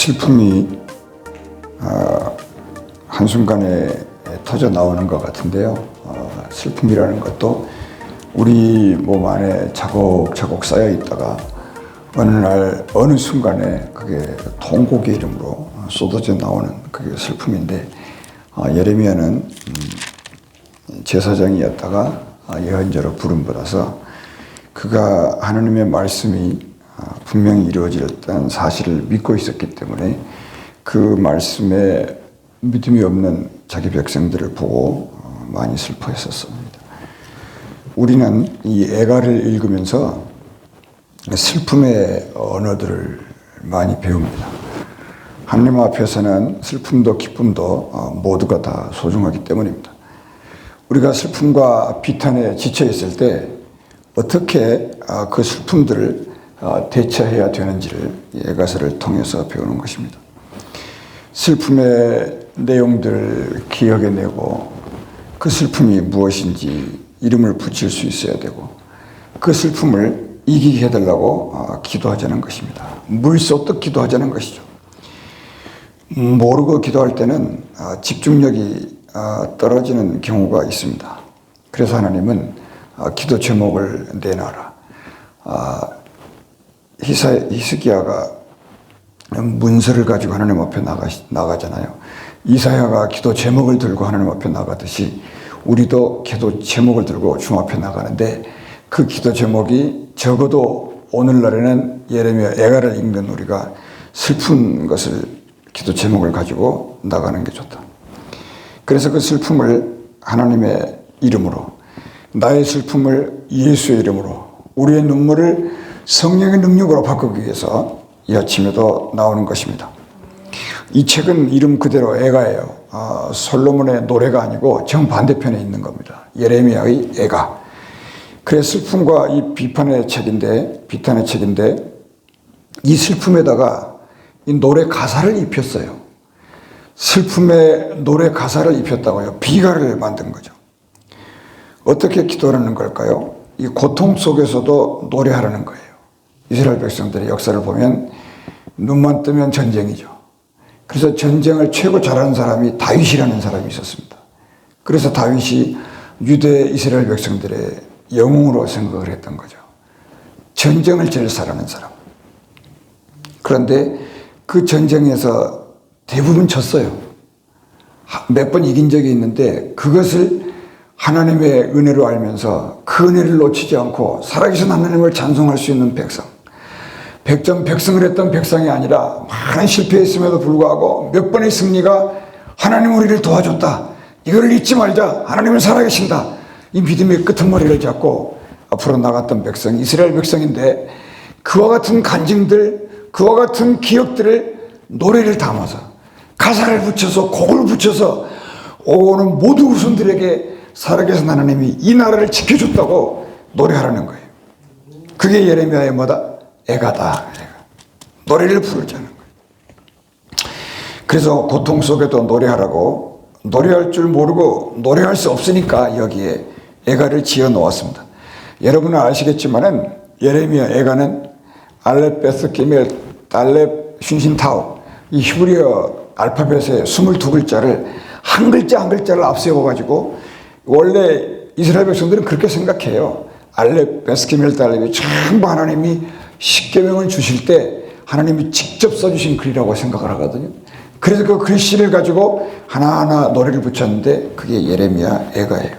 슬픔이 한순간에 터져 나오는 것 같은데요. 슬픔이라는 것도 우리 몸 안에 차곡차곡 쌓여 있다가 어느 날 어느 순간에 그게 통곡의 이름으로 쏟아져 나오는 그게 슬픔인데, 예레미야는 제사장이었다가 예언자로 부름받아서 그가 하나님의 말씀이 분명히 이루어졌다는 사실을 믿고 있었기 때문에 그 말씀에 믿음이 없는 자기 백성들을 보고 많이 슬퍼했었습니다. 우리는 이 애가를 읽으면서 슬픔의 언어들을 많이 배웁니다. 하나님 앞에서는 슬픔도 기쁨도 모두가 다 소중하기 때문입니다. 우리가 슬픔과 비탄에 지쳐 있을 때 어떻게 그 슬픔들을 대처해야 되는지를 애가서를 통해서 배우는 것입니다. 슬픔의 내용들을 기억해내고 그 슬픔이 무엇인지 이름을 붙일 수 있어야 되고, 그 슬픔을 이기게 해달라고 기도하자는 것입니다. 물 쏟듯 기도하자는 것이죠. 모르고 기도할 때는 집중력이 떨어지는 경우가 있습니다. 그래서 하나님은 기도 제목을 내놔라. 히스기야가 문서를 가지고 하나님 앞에 나가잖아요. 이사야가 기도 제목을 들고 하나님 앞에 나가듯이 우리도 기도 제목을 들고 주 앞에 나가는데, 그 기도 제목이 적어도 오늘날에는 예레미야 애가를 읽는 우리가 슬픈 것을 기도 제목을 가지고 나가는 게 좋다. 그래서 그 슬픔을 하나님의 이름으로, 나의 슬픔을 예수의 이름으로, 우리의 눈물을 성령의 능력으로 바꾸기 위해서 이 아침에도 나오는 것입니다. 이 책은 이름 그대로 애가예요. 솔로몬의 노래가 아니고 정반대편에 있는 겁니다. 예레미야의 애가. 그래서 슬픔과 이 비탄의 책인데 이 슬픔에다가 이 노래 가사를 입혔어요. 슬픔에 노래 가사를 입혔다고요. 비가를 만든 거죠. 어떻게 기도하는 걸까요? 이 고통 속에서도 노래하라는 거예요. 이스라엘 백성들의 역사를 보면 눈만 뜨면 전쟁이죠. 그래서 전쟁을 최고 잘하는 사람이 다윗이라는 사람이 있었습니다. 그래서 다윗이 유대 이스라엘 백성들의 영웅으로 생각을 했던 거죠. 전쟁을 제일 잘하는 사람. 그런데 그 전쟁에서 대부분 졌어요. 몇 번 이긴 적이 있는데 그것을 하나님의 은혜로 알면서 그 은혜를 놓치지 않고 살아계신 하나님을 찬송할 수 있는 백성. 백성을 했던 백성이 아니라 많은 실패했음에도 불구하고 몇 번의 승리가 하나님 우리를 도와줬다. 이걸 잊지 말자. 하나님은 살아계신다. 이 믿음의 끄트머리를 잡고 앞으로 나갔던 백성이 이스라엘 백성인데, 그와 같은 간증들, 그와 같은 기억들을 노래를 담아서 가사를 붙여서 곡을 붙여서 오는 모든 후손들에게 살아계신 하나님이 이 나라를 지켜줬다고 노래하라는 거예요. 그게 예레미야의 뭐다? 애가다. 노래를 부르자는 거예요. 그래서 고통 속에도 노래하라고, 노래할 줄 모르고 노래할 수 없으니까 여기에 애가를 지어 놓았습니다. 여러분은 아시겠지만은 예레미야 애가는 알렙 베스 기멜 달렙 쉰신타우, 이 히브리어 알파벳의 22글자를 한 글자 한 글자를 앞세워 가지고, 원래 이스라엘 백성들은 그렇게 생각해요. 알렙 베스 기멜 달렙이 전부 하나님이 십계명을 주실 때 하나님이 직접 써주신 글이라고 생각을 하거든요. 그래서 그 글씨를 가지고 하나하나 노래를 붙였는데 그게 예레미야 애가예요.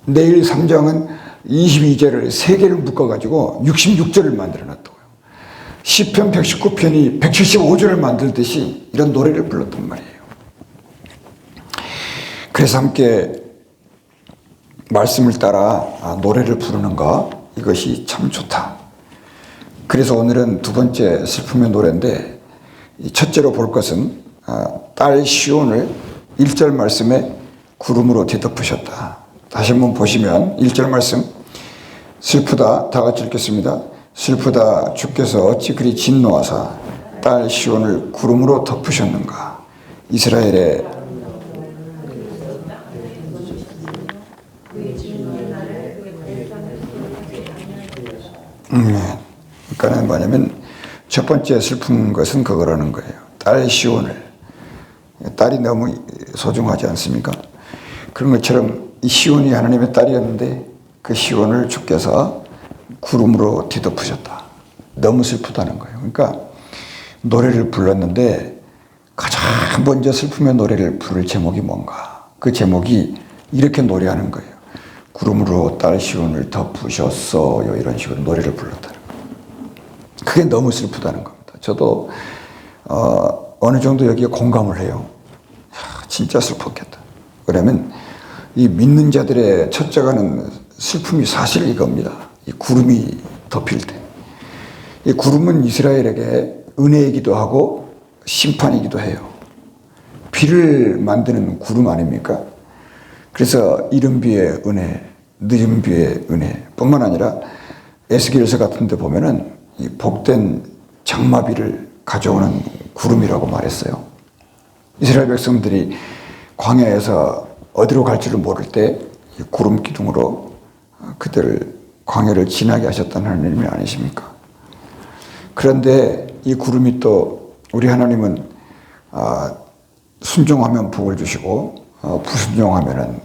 내일 3장은 22절을 3개를 묶어가지고 66절을 만들어놨다고요. 시편 119편이 175절을 만들듯이 이런 노래를 불렀단 말이에요. 그래서 함께 말씀을 따라 노래를 부르는 것, 이것이 참 좋다. 그래서 오늘은 두 번째 슬픔의 노래인데, 첫째로 볼 것은 딸 시온을 1절 말씀에 구름으로 뒤덮으셨다. 다시 한번 보시면 1절 말씀, 슬프다. 다 같이 읽겠습니다. 슬프다. 주께서 어찌 그리 진노하사 딸 시온을 구름으로 덮으셨는가. 이스라엘의 그러니까 뭐냐면 첫 번째 슬픈 것은 그거라는 거예요. 딸 시온을. 딸이 너무 소중하지 않습니까? 그런 것처럼 이 시온이 하나님의 딸이었는데 그 시온을 주께서 구름으로 뒤덮으셨다. 너무 슬프다는 거예요. 그러니까 노래를 불렀는데 가장 먼저 슬프면 노래를 부를 제목이 뭔가? 그 제목이 이렇게 노래하는 거예요. 구름으로 딸 시온을 덮으셨어요. 이런 식으로 노래를 불렀다는 거예요. 그게 너무 슬프다는 겁니다. 저도 어느 정도 여기에 공감을 해요. 진짜 슬펐겠다. 왜냐하면 이 믿는 자들의 첫째가는 슬픔이 사실 이겁니다. 이 구름이 덮일 때. 이 구름은 이스라엘에게 은혜이기도 하고 심판이기도 해요. 비를 만드는 구름 아닙니까? 그래서 이른 비의 은혜, 늦은 비의 은혜 뿐만 아니라 에스겔서 같은 데 보면은 이 복된 장마비를 가져오는 구름이라고 말했어요. 이스라엘 백성들이 광야에서 어디로 갈지를 모를 때 구름 기둥으로 그들을 광야를 지나게 하셨다는 하나님이 아니십니까? 그런데 이 구름이 또 우리 하나님은 순종하면 복을 주시고 불순종하면은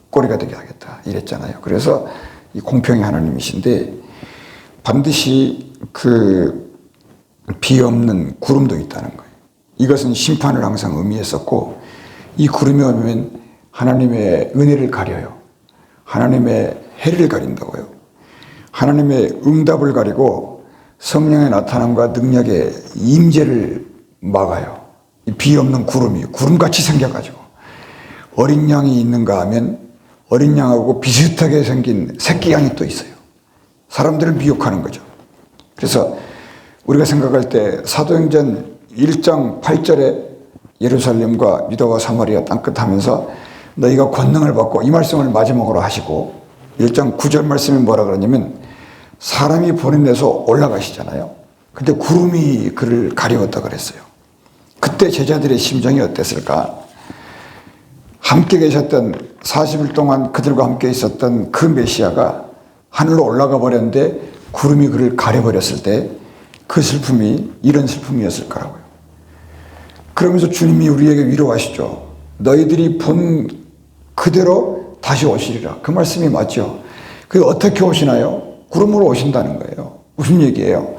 꼬리가 되게 하겠다 이랬잖아요. 그래서 이 공평의 하나님이신데 반드시 그 비 없는 구름도 있다는 거예요. 이것은 심판을 항상 의미했었고 이 구름이 오면 하나님의 은혜를 가려요. 하나님의 해를 가린다고요. 하나님의 응답을 가리고 성령의 나타남과 능력의 임재를 막아요. 이 비 없는 구름이 구름같이 생겨가지고 어린 양이 있는가 하면 어린 양하고 비슷하게 생긴 새끼 양이 또 있어요. 사람들을 미혹하는 거죠. 그래서 우리가 생각할 때 사도행전 1장 8절에 예루살렘과 유다와 사마리아 땅끝하면서 너희가 권능을 받고 이 말씀을 마지막으로 하시고 1장 9절 말씀이 뭐라 그러냐면 사람이 보내내서 올라가시잖아요. 근데 구름이 그를 가려웠다 그랬어요. 그때 제자들의 심정이 어땠을까? 함께 계셨던 40일 동안 그들과 함께 있었던 그 메시아가 하늘로 올라가 버렸는데 구름이 그를 가려버렸을 때 그 슬픔이 이런 슬픔이었을 거라고요. 그러면서 주님이 우리에게 위로하시죠. 너희들이 본 그대로 다시 오시리라. 그 말씀이 맞죠. 그게 어떻게 오시나요? 구름으로 오신다는 거예요. 무슨 얘기예요?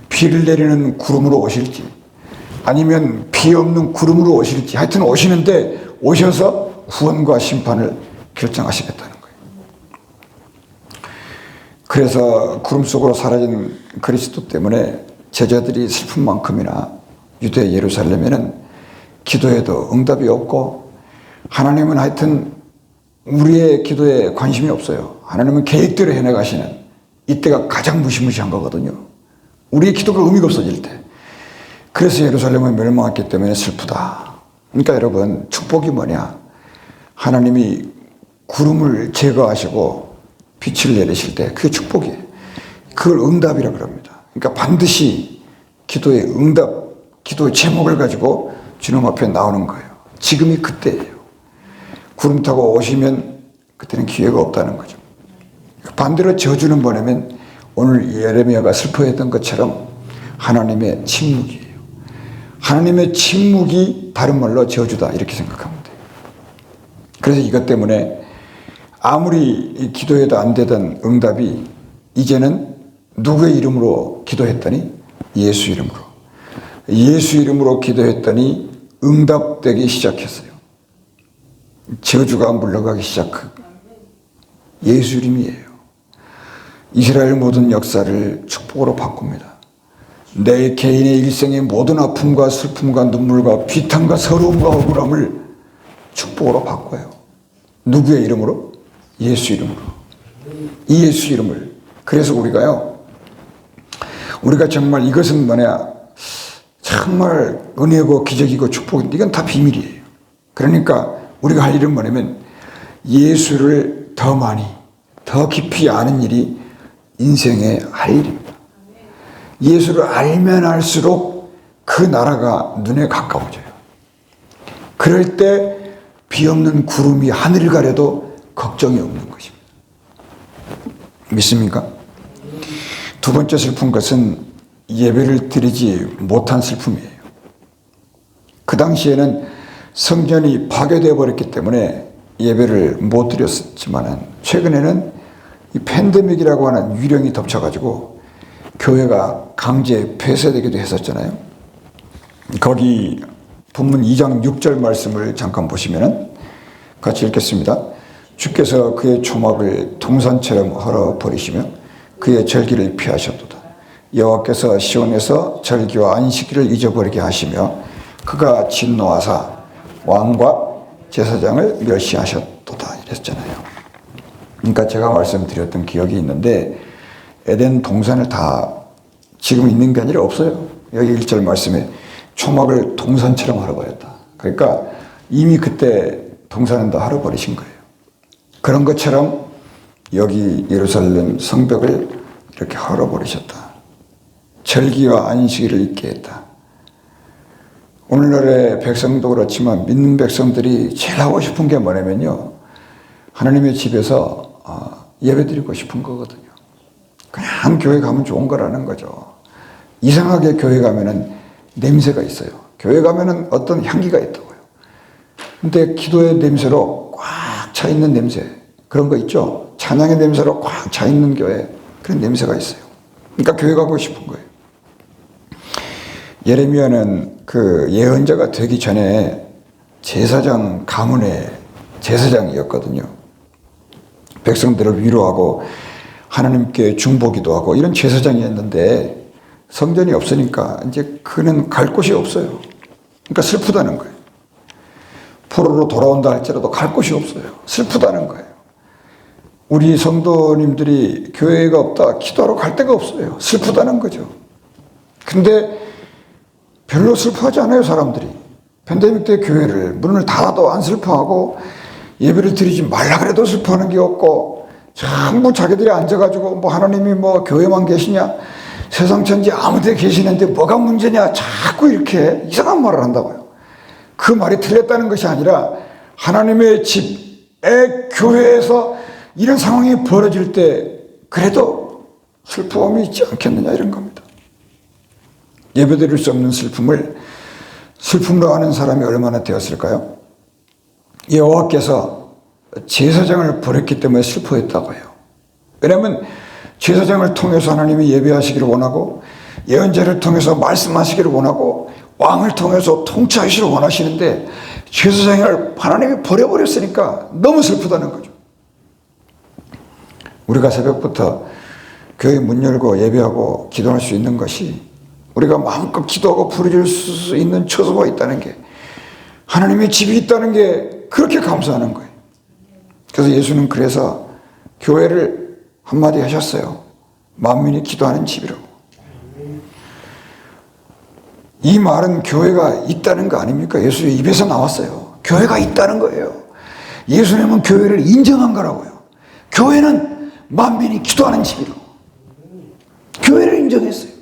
비를 내리는 구름으로 오실지 아니면 비 없는 구름으로 오실지 하여튼 오시는데 오셔서 구원과 심판을 결정하시겠다는 거예요. 그래서 구름 속으로 사라진 그리스도 때문에 제자들이 슬픈 만큼이나 유대 예루살렘에는 기도에도 응답이 없고 하나님은 하여튼 우리의 기도에 관심이 없어요. 하나님은 계획대로 해나가시는 이때가 가장 무시무시한 거거든요. 우리의 기도가 의미가 없어질 때. 그래서 예루살렘은 멸망했기 때문에 슬프다. 그러니까 여러분 축복이 뭐냐? 하나님이 구름을 제거하시고 빛을 내리실 때 그게 축복이에요. 그걸 응답이라 그럽니다. 그러니까 반드시 기도의 응답, 기도의 제목을 가지고 주님 앞에 나오는 거예요. 지금이 그때예요. 구름 타고 오시면 그때는 기회가 없다는 거죠. 반대로 저주는 뭐냐면 오늘 예레미야가 슬퍼했던 것처럼 하나님의 침묵이에요. 하나님의 침묵이 다른 말로 저주다 이렇게 생각하면 돼요. 그래서 이것 때문에 아무리 기도해도 안 되던 응답이 이제는 누구의 이름으로 기도했더니 예수 이름으로. 예수 이름으로 기도했더니 응답되기 시작했어요. 저주가 물러가기 시작하고 예수 이름이에요. 이스라엘 모든 역사를 축복으로 바꿉니다. 내 개인의 일생의 모든 아픔과 슬픔과 눈물과 비탄과 서러움과 억울함을 축복으로 바꿔요. 누구의 이름으로? 예수 이름으로. 이 예수 이름을. 그래서 우리가 정말 이것은 뭐냐? 정말 은혜고 기적이고 축복인데 이건 다 비밀이에요. 그러니까 우리가 할 일은 뭐냐면 예수를 더 많이, 더 깊이 아는 일이 인생의 할 일입니다. 예수를 알면 알수록 그 나라가 눈에 가까워져요. 그럴 때 비 없는 구름이 하늘을 가려도 걱정이 없는 것입니다. 믿습니까? 두 번째 슬픈 것은 예배를 드리지 못한 슬픔이에요. 그 당시에는 성전이 파괴되어 버렸기 때문에 예배를 못 드렸지만 최근에는 이 팬데믹이라고 하는 유령이 덮쳐가지고 교회가 강제 폐쇄되기도 했었잖아요. 거기 본문 2장 6절 말씀을 잠깐 보시면은 같이 읽겠습니다. 주께서 그의 초막을 동산처럼 헐어버리시며 그의 절기를 피하셨도다. 여호와께서 시온에서 절기와 안식일을 잊어버리게 하시며 그가 진노하사 왕과 제사장을 멸시하셨도다 이랬잖아요. 그러니까 제가 말씀드렸던 기억이 있는데 에덴 동산을 다 지금 있는 게 아니라 없어요. 여기 1절 말씀에 초막을 동산처럼 헐어버렸다. 그러니까 이미 그때 동산은 다 헐어버리신 거예요. 그런 것처럼 여기 예루살렘 성벽을 이렇게 헐어버리셨다. 절기와 안식일을 잊게 했다. 오늘날의 백성도 그렇지만 믿는 백성들이 제일 하고 싶은 게 뭐냐면요. 하나님의 집에서 예배드리고 싶은 거거든요. 그냥 교회 가면 좋은 거라는 거죠. 이상하게 교회 가면은 냄새가 있어요. 교회 가면은 어떤 향기가 있다고요. 근데 기도의 냄새로 꽉 차 있는 냄새 그런 거 있죠. 찬양의 냄새로 꽉 차 있는 교회 그런 냄새가 있어요. 그러니까 교회 가고 싶은 거예요. 예레미야는 그 예언자가 되기 전에 제사장 가문의 제사장이었거든요. 백성들을 위로하고 하나님께 중보기도 하고 이런 제사장이었는데 성전이 없으니까 이제 그는 갈 곳이 없어요. 그러니까 슬프다는 거예요. 포로로 돌아온다 할지라도 갈 곳이 없어요. 슬프다는 거예요. 우리 성도님들이 교회가 없다 기도하러 갈 데가 없어요. 슬프다는 거죠. 근데 별로 슬퍼하지 않아요, 사람들이. 팬데믹 때 교회를 문을 닫아도 안 슬퍼하고 예배를 드리지 말라 그래도 슬퍼하는 게 없고 전부 자기들이 앉아가지고 뭐 하나님이 뭐 교회만 계시냐 세상 천지 아무 데 계시는데 뭐가 문제냐 자꾸 이렇게 이상한 말을 한다고요. 그 말이 틀렸다는 것이 아니라 하나님의 집의 교회에서 이런 상황이 벌어질 때 그래도 슬픔이 있지 않겠느냐 이런 겁니다. 예배드릴 수 없는 슬픔으로 하는 사람이 얼마나 되었을까요? 여호와께서 제사장을 버렸기 때문에 슬퍼했다고 해요. 왜냐하면 제사장을 통해서 하나님이 예배하시기를 원하고 예언자를 통해서 말씀하시기를 원하고 왕을 통해서 통치하시기를 원하시는데 제사장을 하나님이 버려버렸으니까 너무 슬프다는 거죠. 우리가 새벽부터 교회 문 열고 예배하고 기도할 수 있는 것이 우리가 마음껏 기도하고 부르짖을 수 있는 처소가 있다는 게 하나님의 집이 있다는 게 그렇게 감사하는 거예요. 그래서 예수는 그래서 교회를 한마디 하셨어요. 만민이 기도하는 집이라고. 이 말은 교회가 있다는 거 아닙니까? 예수의 입에서 나왔어요. 교회가 있다는 거예요. 예수님은 교회를 인정한 거라고요. 교회는 만민이 기도하는 집이라고. 교회를 인정했어요.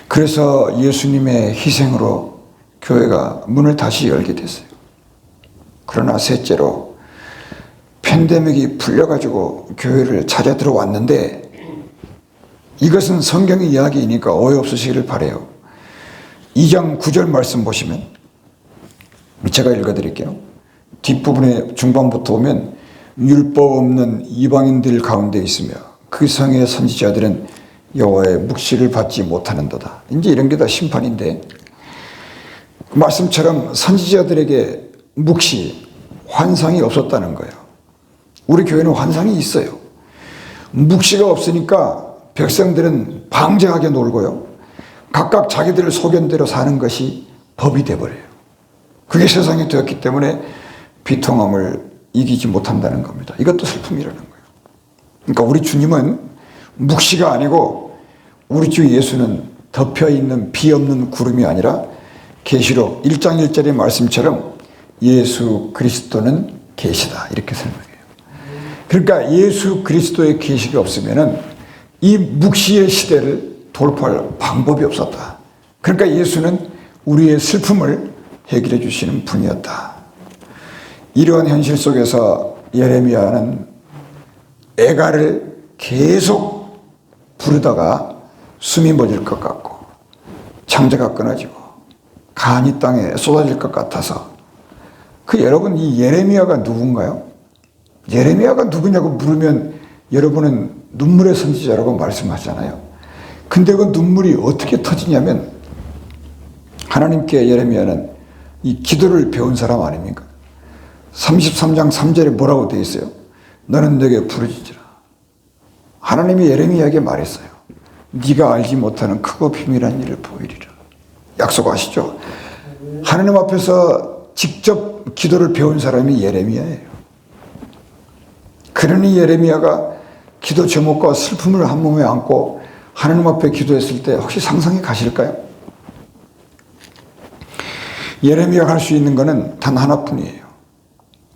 그래서 예수님의 희생으로 교회가 문을 다시 열게 됐어요. 그러나 셋째로 팬데믹이 풀려가지고 교회를 찾아 들어왔는데 이것은 성경의 이야기이니까 오해 없으시기를 바라요. 2장 9절 말씀 보시면 제가 읽어드릴게요. 뒷부분에 중반부터 보면 율법 없는 이방인들 가운데 있으며 그 성의 선지자들은 여호와의 묵시를 받지 못하는도다. 이제 이런 게 다 심판인데 말씀처럼 선지자들에게 묵시, 환상이 없었다는 거예요. 우리 교회는 환상이 있어요. 묵시가 없으니까 백성들은 방자하게 놀고요. 각각 자기들 소견대로 사는 것이 법이 돼버려요. 그게 세상이 되었기 때문에 비통함을 이기지 못한다는 겁니다. 이것도 슬픔이라는 거예요. 그러니까 우리 주님은 묵시가 아니고 우리 주 예수는 덮여있는 비 없는 구름이 아니라 계시록 1장 1절의 말씀처럼 예수 그리스도는 계시다 이렇게 설명해요. 그러니까 예수 그리스도의 계시가 없으면은 이 묵시의 시대를 돌파할 방법이 없었다. 그러니까 예수는 우리의 슬픔을 해결해 주시는 분이었다. 이러한 현실 속에서 예레미야는 애가를 계속 부르다가 숨이 멎을 것 같고 창자가 끊어지고 간이 땅에 쏟아질 것 같아서 여러분 이 예레미야가 누군가요? 예레미야가 누구냐고 물으면 여러분은 눈물의 선지자라고 말씀하잖아요. 근데 그 눈물이 어떻게 터지냐면 하나님께 예레미야는 이 기도를 배운 사람 아닙니까? 33장 3절에 뭐라고 되어 있어요? 너는 내게 부르짖으라. 하나님이 예레미야에게 말했어요. 네가 알지 못하는 크고 비밀한 일을 보이리라. 약속하시죠? 하나님 앞에서 직접 기도를 배운 사람이 예레미야예요. 그러니 예레미야가 기도 제목과 슬픔을 한 몸에 안고 하나님 앞에 기도했을 때 혹시 상상이 가실까요? 예레미야가 할 수 있는 것은 단 하나뿐이에요.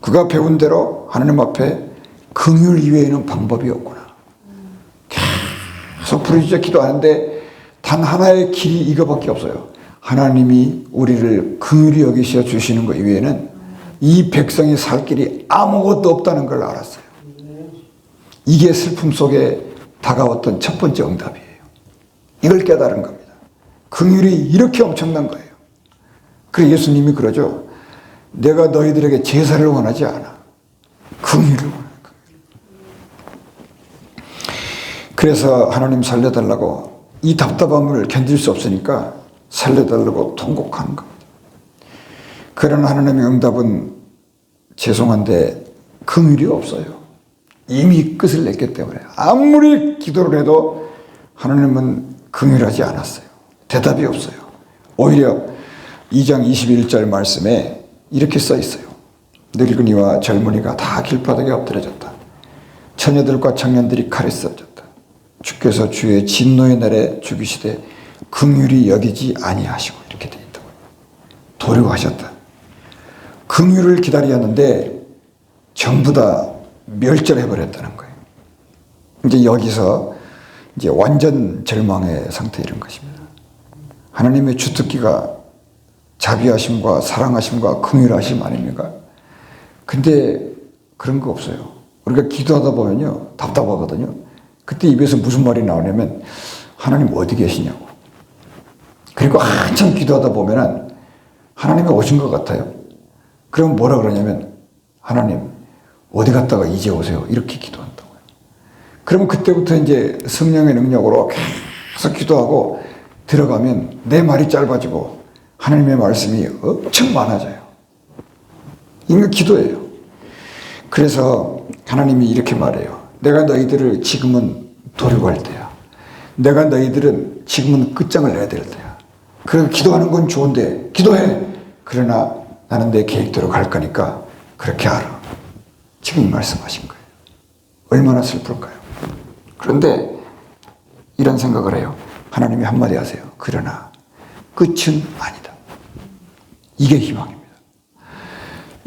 그가 배운 대로 하나님 앞에 긍휼 이외에는 방법이 없구나. 계속 부르짖어 기도하는데 단 하나의 길이 이거밖에 없어요. 하나님이 우리를 긍휼히 여기셔 주시는 것 이외에는 이 백성이 살 길이 아무것도 없다는 걸 알았어요. 이게 슬픔 속에 다가왔던 첫 번째 응답이에요. 이걸 깨달은 겁니다. 긍휼이 이렇게 엄청난 거예요. 그래서 예수님이 그러죠. 내가 너희들에게 제사를 원하지 않아. 긍휼을 원하는 거예요. 그래서 하나님 살려달라고 이 답답함을 견딜 수 없으니까 살려달라고 통곡하는 겁니다. 그런 하나님의 응답은 죄송한데 긍휼이 없어요. 이미 끝을 냈기 때문에 아무리 기도를 해도 하나님은 긍휼하지 않았어요. 대답이 없어요. 오히려 2장 21절 말씀에 이렇게 써 있어요. 늙은이와 젊은이가 다 길바닥에 엎드려졌다. 처녀들과 청년들이 칼에 쓰러졌다. 주께서 주의 진노의 날에 죽이시되 긍휼히 여기지 아니하시고 이렇게 되어 있다고요. 도료하셨다. 긍휼을 기다렸는데 전부 다 멸절해버렸다는 거예요. 이제 여기서 이제 완전 절망의 상태 이런 것입니다. 하나님의 주특기가 자비하심과 사랑하심과 긍휼하심 아닙니까? 근데 그런 거 없어요. 우리가 기도하다 보면요 답답하거든요. 그때 입에서 무슨 말이 나오냐면 하나님 어디 계시냐고. 그리고 한참 기도하다 보면은 하나님이 오신 것 같아요. 그럼 뭐라 그러냐면 하나님 어디 갔다가 이제 오세요. 이렇게 기도한다고요. 그러면 그때부터 이제 성령의 능력으로 계속 기도하고 들어가면 내 말이 짧아지고 하나님의 말씀이 엄청 많아져요. 이게 기도예요. 그래서 하나님이 이렇게 말해요. 내가 너희들을 지금은 도륙할 때야. 내가 너희들은 지금은 끝장을 내야 될 때야. 그래서 기도하는 건 좋은데 기도해. 그러나 나는 내 계획대로 갈 거니까 그렇게 알아. 지금 말씀하신 거예요. 얼마나 슬플까요? 그런데 이런 생각을 해요. 하나님이 한마디 하세요. 그러나 끝은 아니다. 이게 희망입니다.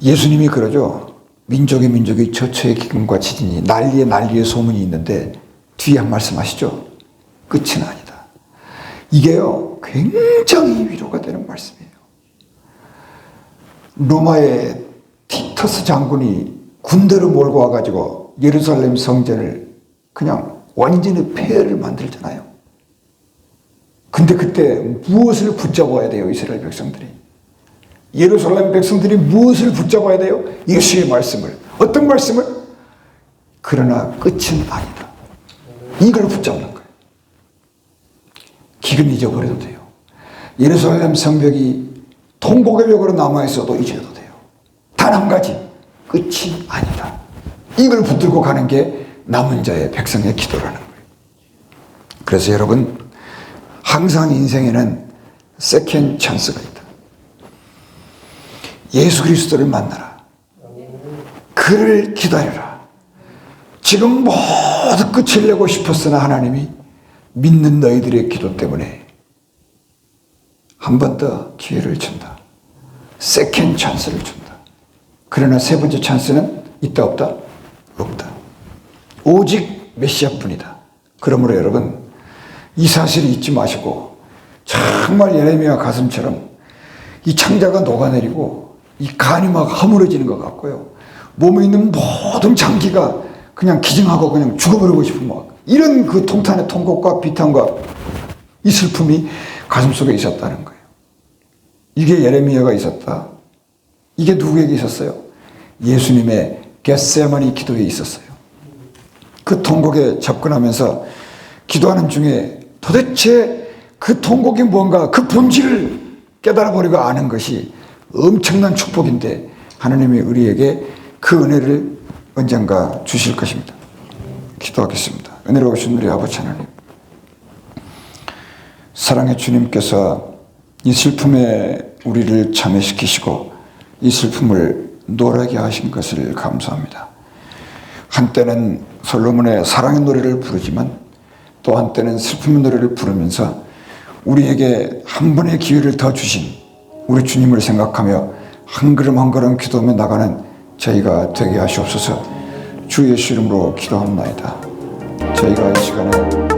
예수님이 그러죠. 민족의 처처의 기근과 지진이 난리의 소문이 있는데 뒤에 한 말씀 하시죠. 끝은 아니다. 이게요 굉장히 위로가 되는 말씀이에요. 로마의 티터스 장군이 군대를 몰고 와가지고 예루살렘 성전을 그냥 완전히 폐허를 만들잖아요. 근데 그때 무엇을 붙잡아야 돼요? 이스라엘 백성들이. 예루살렘 백성들이 무엇을 붙잡아야 돼요? 예수의 말씀을. 어떤 말씀을? 그러나 끝은 아니다. 이걸 붙잡는 거예요. 기근 잊어버려도 돼요. 예루살렘 성벽이 통곡의 벽으로 남아있어도 잊어도 돼요. 단 한 가지. 끝이 아니다. 이걸 붙들고 가는 게 남은 자의 백성의 기도라는 거예요. 그래서 여러분 항상 인생에는 세컨 찬스가 있다. 예수 그리스도를 만나라. 그를 기다려라. 지금 모두 끝을 내고 싶었으나 하나님이 믿는 너희들의 기도 때문에 한 번 더 기회를 준다. 세컨 찬스를 준다. 그러나 세 번째 찬스는 있다 없다? 없다. 오직 메시아뿐이다. 그러므로 여러분 이 사실을 잊지 마시고 정말 예레미야 가슴처럼 이 창자가 녹아내리고 이 간이 막 허물어지는 것 같고요. 몸에 있는 모든 장기가 그냥 기증하고 그냥 죽어버리고 싶은 막 이런 그 통탄의 통곡과 비탄과 이 슬픔이 가슴속에 있었다는 거예요. 이게 예레미야가 있었다. 이게 누구에게 있었어요? 예수님의 겟세마니 기도에 있었어요. 그 통곡에 접근하면서 기도하는 중에 도대체 그 통곡이 뭔가 그 본질을 깨달아버리고 아는 것이 엄청난 축복인데 하나님이 우리에게 그 은혜를 언젠가 주실 것입니다. 기도하겠습니다. 은혜로우신 우리 아버지 하나님, 사랑의 주님께서 이 슬픔에 우리를 참여시키시고 이 슬픔을 노래하게 하신 것을 감사합니다. 한때는 솔로몬의 사랑의 노래를 부르지만 또 한때는 슬픔의 노래를 부르면서 우리에게 한 번의 기회를 더 주신 우리 주님을 생각하며 한 걸음 한 걸음 기도하며 나가는 저희가 되게 하시옵소서. 주 예수 이름으로 기도합니다. 저희가 이 시간에